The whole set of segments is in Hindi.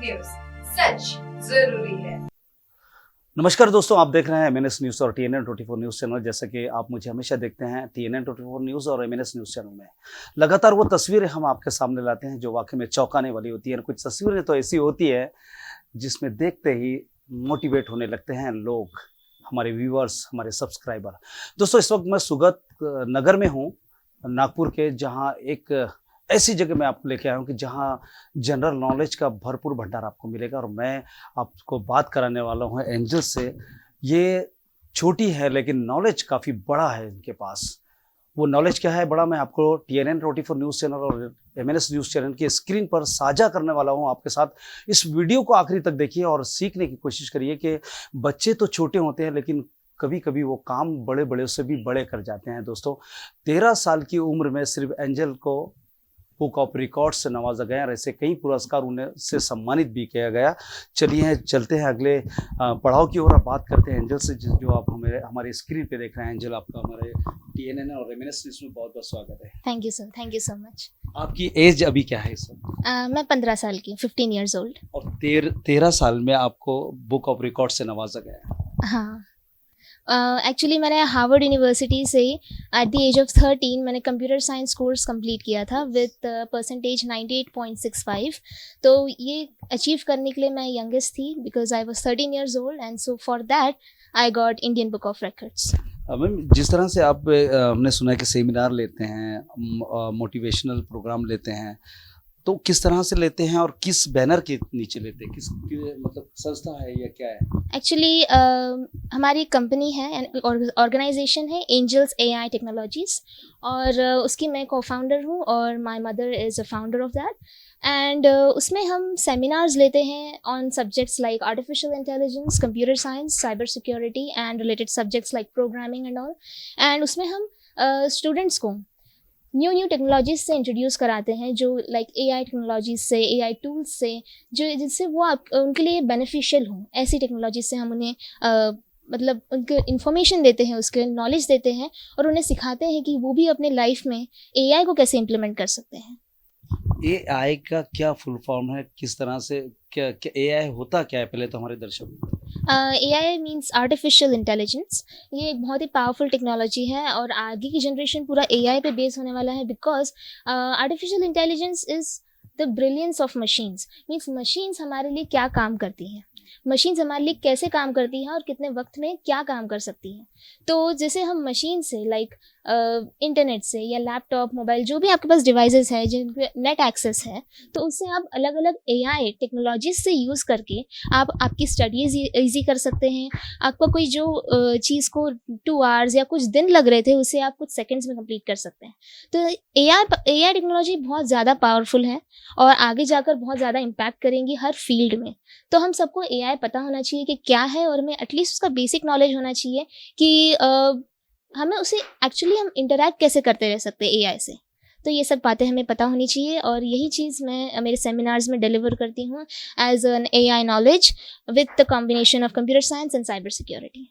न्यूज, सच जरूरी है। नमस्कार दोस्तों, आप देख रहे हैं एमएनएस न्यूज़ और TNN24 न्यूज़ चैनल। जैसा कि आप मुझे हमेशा देखते हैं TNN24 न्यूज़ और एमएनएस न्यूज़ चैनल में लगातार वो तस्वीरें हम आपके सामने लाते हैं जो वाकई में चौंकाने वाली होती है। कुछ तस्वीरें तो ऐसी होती है जिसमें देखते ही मोटिवेट होने लगते हैं लोग, हमारे व्यूअर्स, हमारे सब्सक्राइबर। दोस्तों, इस वक्त मैं सुगत नगर में हूँ, नागपुर के, जहाँ एक ऐसी जगह मैं आपको लेके आया हूँ कि जहाँ जनरल नॉलेज का भरपूर भंडार आपको मिलेगा। और मैं आपको बात कराने वाला हूँ एंजल से। ये छोटी है लेकिन नॉलेज काफ़ी बड़ा है इनके पास। वो नॉलेज क्या है बड़ा, मैं आपको TNN24 न्यूज़ चैनल और एमएनएस न्यूज़ चैनल की स्क्रीन पर साझा करने वाला हूँ आपके साथ। इस वीडियो को आखिरी तक देखिए और सीखने की कोशिश करिए कि बच्चे तो छोटे होते हैं लेकिन कभी कभी वो काम बड़े बड़े से भी बड़े कर जाते हैं। दोस्तों, 13 साल की उम्र में सिर्फ एंजल को बुक ऑफ रिकॉर्ड से नवाजा गया और ऐसे कई पुरस्कार उन्हें से सम्मानित भी किया गया। चलिए चलते हैं अगले पड़ाव की ओर, बात करते हैं एंजल से, जो आप हमारे स्क्रीन पे देख रहे हैं। एंजल, आपका हमारे TNN और एमएनएस न्यूज़ में बहुत बहुत स्वागत है। Thank you sir, thank you so much. आपकी एज अभी क्या है इस वक्त? मैं 15 साल की, 15 ईयर्स ओल्ड। और 13 साल में आपको बुक ऑफ रिकॉर्ड से नवाजा गया। हाँ, एक्चुअली मैंने हार्वर्ड यूनिवर्सिटी से एट द एज ऑफ 13 मैंने कंप्यूटर साइंस कोर्स कंप्लीट किया था विद परसेंटेज 98.65। तो ये अचीव करने के लिए मैं यंगेस्ट थी because I was 13 years old and so for that I got Indian book of records. Ma'am, जिस तरह से आप हमने सुना है कि सेमिनार लेते हैं, मोटिवेशनल प्रोग्राम लेते हैं, तो किस तरह से लेते हैं और किस बैनर के नीचे लेते हैं? मतलब संस्था है या क्या है? एक्चुअली हमारी कंपनी है, ऑर्गेनाइजेशन है एंजल्स AI टेक्नोलॉजीज, और उसकी मैं को फाउंडर हूँ और my mother is a founder of that. And उसमें हम सेमिनार्स लेते हैं on subjects like artificial intelligence, computer science, cyber security and related subjects like programming and all. And उसमें हम स्टूडेंट्स को न्यू टेक्नोलॉजीज से इंट्रोड्यूस कराते हैं, जो लाइक AI टेक्नोलॉजीज से, AI टूल्स से, जो जिससे वो उनके लिए बेनिफिशियल हो। ऐसी टेक्नोलॉजीज से हम उन्हें मतलब उनको इन्फॉर्मेशन देते हैं, उसके नॉलेज देते हैं और उन्हें सिखाते हैं कि वो भी अपने लाइफ में AI को कैसे इम्प्लीमेंट कर सकते हैं। AI का क्या फुल फॉर्म है? किस तरह से क्या AI होता क्या है? पहले तो हमारे दर्शकों AI मीन्स आर्टिफिशियल इंटेलिजेंस। ये एक बहुत ही पावरफुल टेक्नोलॉजी है और आगे की जनरेशन पूरा AI पे बेस होने वाला है because artificial intelligence is the brilliance of machines. Means machines हमारे लिए क्या काम करती हैं, मशीन्स हमारे लिए कैसे काम करती हैं और कितने वक्त में क्या काम कर सकती हैं। तो जैसे हम मशीन से लाइक इंटरनेट से या लैपटॉप, मोबाइल, जो भी आपके पास डिवाइसेस है जिनके नेट एक्सेस है, तो उससे आप अलग अलग AI टेक्नोलॉजीज से यूज़ करके आप आपकी स्टडीज़ ईजी कर सकते हैं। आपको कोई जो चीज़ को 2 आवर्स या कुछ दिन लग रहे थे उसे आप कुछ सेकंड्स में कंप्लीट कर सकते हैं। तो AI टेक्नोलॉजी बहुत ज़्यादा पावरफुल है और आगे जाकर बहुत ज़्यादा इम्पैक्ट करेंगी हर फील्ड में। तो हम सबको AI पता होना चाहिए कि क्या है और हमें एटलीस्ट उसका बेसिक नॉलेज होना चाहिए कि हमें उसे एक्चुअली हम इंटरैक्ट कैसे करते रह सकते हैं AI से। तो ये सब बातें हमें पता होनी चाहिए और यही चीज़ मैं मेरे सेमिनार्स में डिलीवर करती हूँ as an AI knowledge with the combination of computer science and cyber security.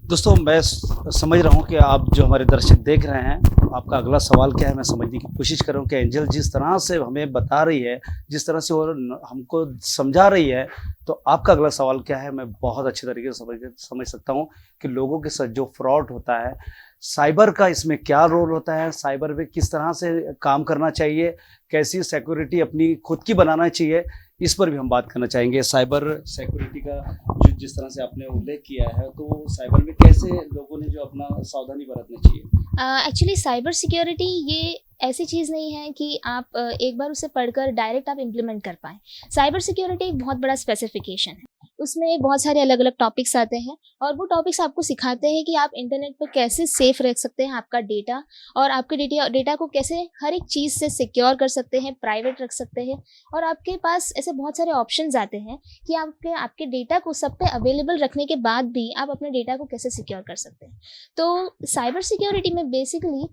दोस्तों, मैं समझ रहा हूँ कि आप जो हमारे दर्शक देख रहे हैं, आपका अगला सवाल क्या है, मैं समझने की कोशिश कर रहा हूँ कि एंजल जिस तरह से हमें बता रही है, जिस तरह से वो हमको समझा रही है, तो आपका अगला सवाल क्या है मैं बहुत अच्छे तरीके से समझ सकता हूँ कि लोगों के साथ जो फ्रॉड होता है, साइबर का इसमें क्या रोल होता है, साइबर पे किस तरह से काम करना चाहिए, कैसी सिक्योरिटी अपनी खुद की बनाना चाहिए, इस पर भी हम बात करना चाहेंगे। साइबर सिक्योरिटी का जो जिस तरह से आपने उल्लेख किया है, तो साइबर में कैसे लोगों ने जो अपना सावधानी बरतनी चाहिए? एक्चुअली साइबर सिक्योरिटी ये ऐसी चीज़ नहीं है कि आप एक बार उसे पढ़कर डायरेक्ट आप इम्प्लीमेंट कर पाएँ। साइबर सिक्योरिटी एक बहुत बड़ा स्पेसिफिकेशन है, उसमें बहुत सारे अलग अलग टॉपिक्स आते हैं और वो टॉपिक्स आपको सिखाते हैं कि आप इंटरनेट पर कैसे सेफ रख सकते हैं आपका डेटा, और आपके डेटा को कैसे हर एक चीज़ से सिक्योर कर सकते हैं, प्राइवेट रख सकते हैं। और आपके पास ऐसे बहुत सारे ऑप्शंस आते हैं कि आपके डेटा को सब पे अवेलेबल रखने के बाद भी आप अपने डेटा को कैसे सिक्योर कर सकते हैं। तो साइबर सिक्योरिटी में बेसिकली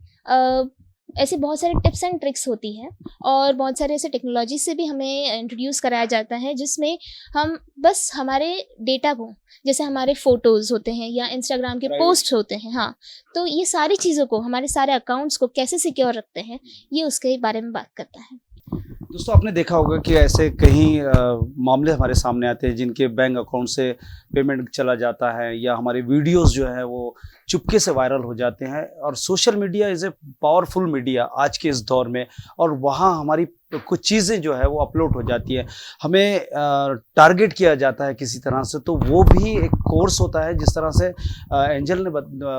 ऐसे बहुत सारे टिप्स एंड ट्रिक्स होती हैं और बहुत सारे ऐसे टेक्नोलॉजी से भी हमें इंट्रोड्यूस कराया जाता है जिसमें हम बस हमारे डेटा को, जैसे हमारे फ़ोटोज़ होते हैं या इंस्टाग्राम के पोस्ट होते हैं, हाँ, तो ये सारी चीज़ों को, हमारे सारे अकाउंट्स को कैसे सिक्योर रखते हैं, ये उसके बारे में बात करता है। दोस्तों आपने देखा होगा कि ऐसे कई मामले हमारे सामने आते हैं जिनके बैंक अकाउंट से पेमेंट चला जाता है या हमारे वीडियोस जो है वो चुपके से वायरल हो जाते हैं। और social media is a powerful media आज के इस दौर में, और वहाँ हमारी कुछ चीज़ें जो है वो अपलोड हो जाती है, हमें टारगेट किया जाता है किसी तरह से। तो वो भी एक कोर्स होता है, जिस तरह से एंजल ने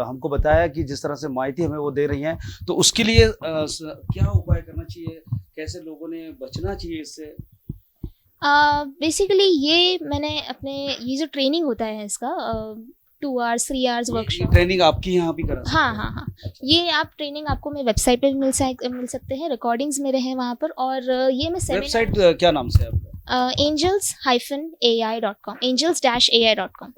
हमको बताया कि जिस तरह से माहिती हमें वो दे रही हैं, तो उसके लिए क्या उपाय करना चाहिए, कैसे लोगों ने बचना चाहिए इससे? बेसिकली ये मैंने अपने ये जो ट्रेनिंग होता है इसका 2 आवर्स 3 आवर्स वर्कशॉप। ट्रेनिंग आपकी यहाँ भी करा? हाँ। ये आप ट्रेनिंग आपको मेरे वेबसाइट पे मिल सकते हैं, रिकॉर्डिंग्स मेरे हैं वहाँ पर। और ये मैं वेबसाइट क्या नाम से है आपका? angels-ai.com, angels-ai.com।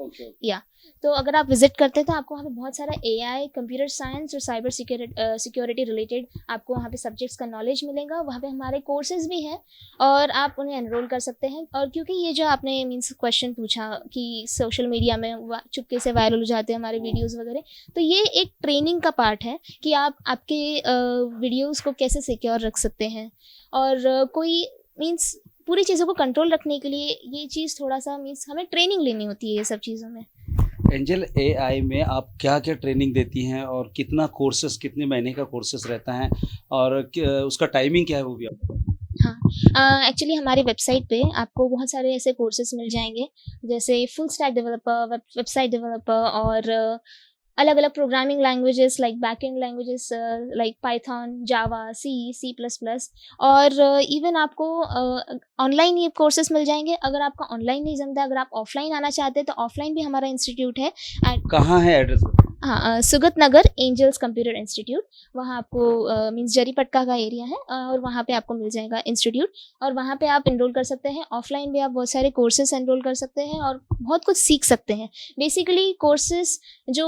या तो अगर आप विजिट करते हैं तो आपको वहाँ पे बहुत सारा AI, कंप्यूटर साइंस और साइबर सिक्योरिटी रिलेटेड आपको वहाँ पे सब्जेक्ट्स का नॉलेज मिलेगा। वहाँ पे हमारे कोर्सेज भी हैं और आप उन्हें एनरोल कर सकते हैं। और क्योंकि ये जो आपने मीन्स क्वेश्चन पूछा कि सोशल मीडिया में चुपके से वायरल हो जाते हैं हमारे वीडियोस वगैरह, तो ये एक ट्रेनिंग का पार्ट है कि आप आपके वीडियोस को कैसे सिक्योर रख सकते हैं। और कोई मीन्स पूरी चीज़ों को कंट्रोल रखने के लिए ये चीज़ थोड़ा सा मीन्स हमें ट्रेनिंग लेनी होती है ये सब चीज़ों में। एंजल AI में आप क्या क्या ट्रेनिंग देती हैं और कितना कोर्सेस, कितने महीने का कोर्सेस रहता है और उसका टाइमिंग क्या है वो भी आप? हाँ, एक्चुअली हमारी वेबसाइट पे आपको बहुत सारे ऐसे कोर्सेज मिल जाएंगे, जैसे full stack developer, website developer और अलग अलग programming languages like backend languages like Python, Java, C++। और इवन आपको ऑनलाइन ये कोर्सेज मिल जाएंगे। अगर आपका ऑनलाइन नहीं जमता, अगर आप ऑफलाइन आना चाहते हैं तो ऑफलाइन भी हमारा इंस्टीट्यूट है। कहाँ है एड्रेस? हाँ, सुगत नगर एंजल्स कंप्यूटर इंस्टीट्यूट, वहाँ आपको मीन्स जरीपटका का एरिया है और वहाँ पे आपको मिल जाएगा इंस्टीट्यूट। और वहाँ पे आप एनरोल कर सकते हैं। ऑफलाइन भी आप बहुत सारे कोर्सेज एनरोल कर सकते हैं और बहुत कुछ सीख सकते हैं। बेसिकली कोर्सेज जो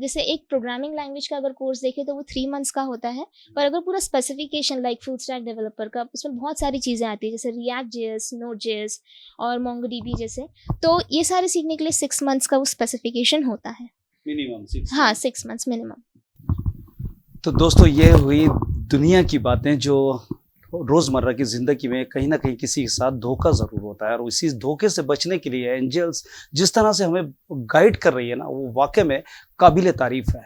जैसे एक प्रोग्रामिंग लैंग्वेज का अगर कोर्स देखें तो वो 3 मंथ्स का होता है, पर अगर पूरा specification like full stack developer का, उसमें बहुत सारी चीज़ें आती है जैसे React.js, Node.js और MongoDB जैसे, तो ये सारे सीखने के लिए 6 मंथ्स का वो स्पेसिफिकेशन होता है मिनिमम 6? हाँ, 6 मंथ्स मिनिमम। तो दोस्तों ये हुई दुनिया की बातें जो रोज़मर्रा की ज़िंदगी में कहीं ना कहीं किसी के साथ धोखा ज़रूर होता है, और इसी धोखे से बचने के लिए एंजल्स जिस तरह से हमें गाइड कर रही है ना, वो वाकई में काबिल तारीफ़ है।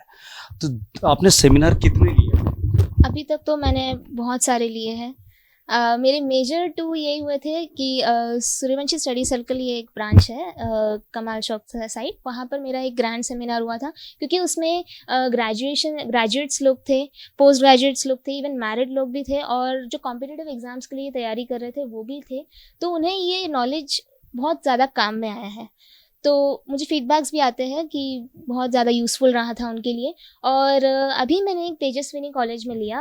तो आपने सेमिनार कितने लिए? अभी तक तो मैंने बहुत सारे लिए हैं। मेरे मेजर 2 ये हुए थे कि सूर्यवंशी स्टडी सर्कल, ये एक ब्रांच है कमाल चौक साइड, वहाँ पर मेरा एक ग्रैंड सेमिनार हुआ था। क्योंकि उसमें ग्रेजुएट्स लोग थे, पोस्ट ग्रेजुएट्स लोग थे, इवन मैरिड लोग भी थे, और जो कॉम्पिटिटिव एग्ज़ाम्स के लिए तैयारी कर रहे थे वो भी थे। तो उन्हें ये नॉलेज बहुत ज़्यादा काम में आया है। तो मुझे फीडबैक्स भी आते हैं कि बहुत ज़्यादा यूज़फुल रहा था उनके लिए। और अभी मैंने एक तेजस्विनी कॉलेज में लिया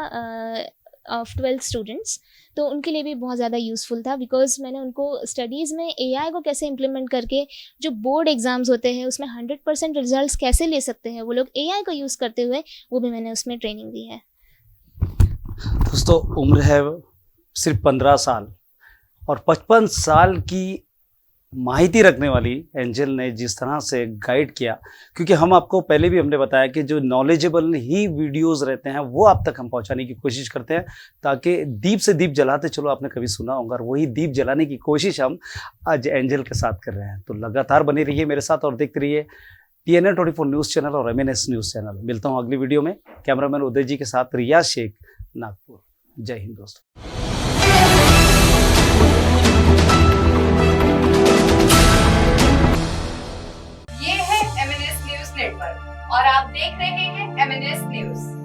ऑफ 12 स्टूडेंट्स, तो उनके लिए भी बहुत ज़्यादा यूज़फुल था। बिकॉज मैंने उनको स्टडीज़ में AI को कैसे इम्प्लीमेंट करके जो बोर्ड एग्ज़ाम्स होते हैं उसमें 100% रिजल्ट्स कैसे ले सकते हैं वो लोग AI को यूज़ करते हुए, वो भी मैंने उसमें ट्रेनिंग दी है। दोस्तों उम्र है सिर्फ 15 साल, और 55 साल की माहिती रखने वाली एंजल ने जिस तरह से गाइड किया, क्योंकि हम आपको पहले भी हमने बताया कि जो नॉलेजेबल ही वीडियोस रहते हैं वो आप तक हम पहुंचाने की कोशिश करते हैं, ताकि दीप से दीप जलाते चलो, आपने कभी सुना होगा, और वही दीप जलाने की कोशिश हम आज एंजल के साथ कर रहे हैं। तो लगातार बने रहिए मेरे साथ और देखते रहिए TNN 24 न्यूज़ चैनल और MNS न्यूज़ चैनल। मिलता हूँ अगली वीडियो में कैमरामैन उदय जी के साथ, रियाज शेख, नागपुर। जय हिंद दोस्तों। ये है MNS न्यूज नेटवर्क और आप देख रहे हैं MNS न्यूज।